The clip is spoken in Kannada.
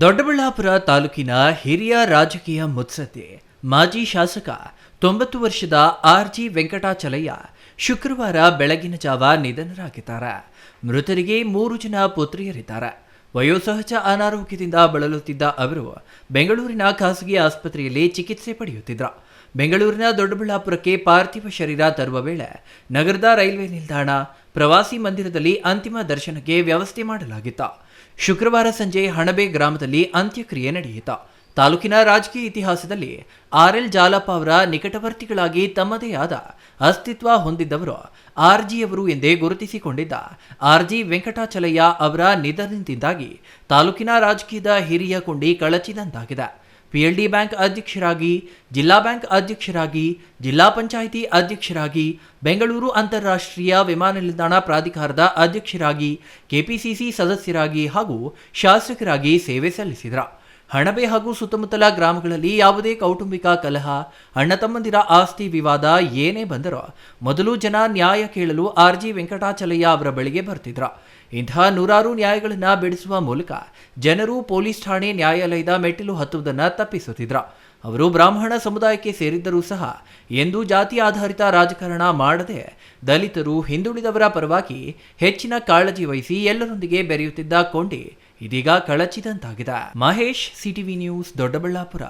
ದೊಡ್ಡಬಳ್ಳಾಪುರ ತಾಲೂಕಿನ ಹಿರಿಯ ರಾಜಕೀಯ ಮುತ್ಸದ್ದಿ ಮಾಜಿ ಶಾಸಕ 90 ವರ್ಷದ ಆರ್.ಜಿ. ವೆಂಕಟಾಚಲಯ್ಯ ಶುಕ್ರವಾರ ಬೆಳಗಿನ ಜಾವ ನಿಧನರಾಗಿದ್ದಾರೆ. ಮೃತರಿಗೆ 3 ಜನ ಪುತ್ರಿಯರಿದ್ದಾರೆ. ವಯೋಸಹಜ ಅನಾರೋಗ್ಯದಿಂದ ಬಳಲುತ್ತಿದ್ದ ಅವರು ಬೆಂಗಳೂರಿನ ಖಾಸಗಿ ಆಸ್ಪತ್ರೆಯಲ್ಲಿ ಚಿಕಿತ್ಸೆ ಪಡೆಯುತ್ತಿದ್ದರು. ಬೆಂಗಳೂರಿನ ದೊಡ್ಡಬಳ್ಳಾಪುರಕ್ಕೆ ಪಾರ್ಥಿವ ಶರೀರ ತರುವ ವೇಳೆ ನಗರದ ರೈಲ್ವೆ ನಿಲ್ದಾಣ ಪ್ರವಾಸಿ ಮಂದಿರದಲ್ಲಿ ಅಂತಿಮ ದರ್ಶನಕ್ಕೆ ವ್ಯವಸ್ಥೆ ಮಾಡಲಾಗಿತ್ತು. ಶುಕ್ರವಾರ ಸಂಜೆ ಹಣಬೆ ಗ್ರಾಮದಲ್ಲಿ ಅಂತ್ಯಕ್ರಿಯೆ ನಡೆಯಿತು. ತಾಲೂಕಿನ ರಾಜಕೀಯ ಇತಿಹಾಸದಲ್ಲಿ ಆರ್.ಎಲ್. ಜಾಲಪ್ಪ ಅವರ ನಿಕಟವರ್ತಿಗಳಾಗಿ ತಮ್ಮದೇ ಆದ ಅಸ್ತಿತ್ವ ಹೊಂದಿದ್ದವರು ಆರ್.ಜಿ. ಎಂದೇ ಗುರುತಿಸಿಕೊಂಡಿದ್ದ ಆರ್.ಜಿ. ವೆಂಕಟಾಚಲಯ್ಯ ಅವರ ನಿಧನದಿಂದಾಗಿ ತಾಲೂಕಿನ ರಾಜಕೀಯದ ಹಿರಿಯ ಕೊಂಡಿ ಕಳಚಿದಂತಾಗಿದೆ. ಪಿಎಲ್ಡಿ ಬ್ಯಾಂಕ್ ಅಧ್ಯಕ್ಷರಾಗಿ, ಜಿಲ್ಲಾ ಬ್ಯಾಂಕ್ ಅಧ್ಯಕ್ಷರಾಗಿ, ಜಿಲ್ಲಾ ಪಂಚಾಯಿತಿ ಅಧ್ಯಕ್ಷರಾಗಿ, ಬೆಂಗಳೂರು ಅಂತಾರಾಷ್ಟ್ರೀಯ ವಿಮಾನ ನಿಲ್ದಾಣ ಪ್ರಾಧಿಕಾರದ ಅಧ್ಯಕ್ಷರಾಗಿ, ಕೆಪಿಸಿಸಿ ಸದಸ್ಯರಾಗಿ ಹಾಗೂ ಶಾಸಕರಾಗಿ ಸೇವೆ ಸಲ್ಲಿಸಿದರು. ಹಣಬೆ ಹಾಗೂ ಸುತ್ತಮುತ್ತಲ ಗ್ರಾಮಗಳಲ್ಲಿ ಯಾವುದೇ ಕೌಟುಂಬಿಕ ಕಲಹ, ಅಣ್ಣ ತಮ್ಮಂದಿರ ಆಸ್ತಿ ವಿವಾದ ಏನೇ ಬಂದರೂ ಮೊದಲು ಜನ ನ್ಯಾಯ ಕೇಳಲು ಆರ್.ಜಿ. ವೆಂಕಟಾಚಲಯ್ಯ ಅವರ ಬಳಿಗೆ ಬರ್ತಿದ್ರು. ಇಂತಹ ನೂರಾರು ನ್ಯಾಯಗಳನ್ನು ಬಿಡಿಸುವ ಮೂಲಕ ಜನರು ಪೊಲೀಸ್ ಠಾಣೆ, ನ್ಯಾಯಾಲಯದ ಮೆಟ್ಟಿಲು ಹತ್ತುವುದನ್ನು ತಪ್ಪಿಸುತ್ತಿದ್ರು. ಅವರು ಬ್ರಾಹ್ಮಣ ಸಮುದಾಯಕ್ಕೆ ಸೇರಿದ್ದರೂ ಸಹ ಎಂದೂ ಜಾತಿ ಆಧಾರಿತ ರಾಜಕಾರಣ ಮಾಡದೆ ದಲಿತರು, ಹಿಂದುಳಿದವರ ಪರವಾಗಿ ಹೆಚ್ಚಿನ ಕಾಳಜಿ ವಹಿಸಿ ಎಲ್ಲರೊಂದಿಗೆ ಬೆರೆಯುತ್ತಿದ್ದ ಕೊಂಡಿ ಇದೀಗ ಕಳಚಿದಂತಾಗಿದೆ. Mahesh, CTV news, Doddaballapura.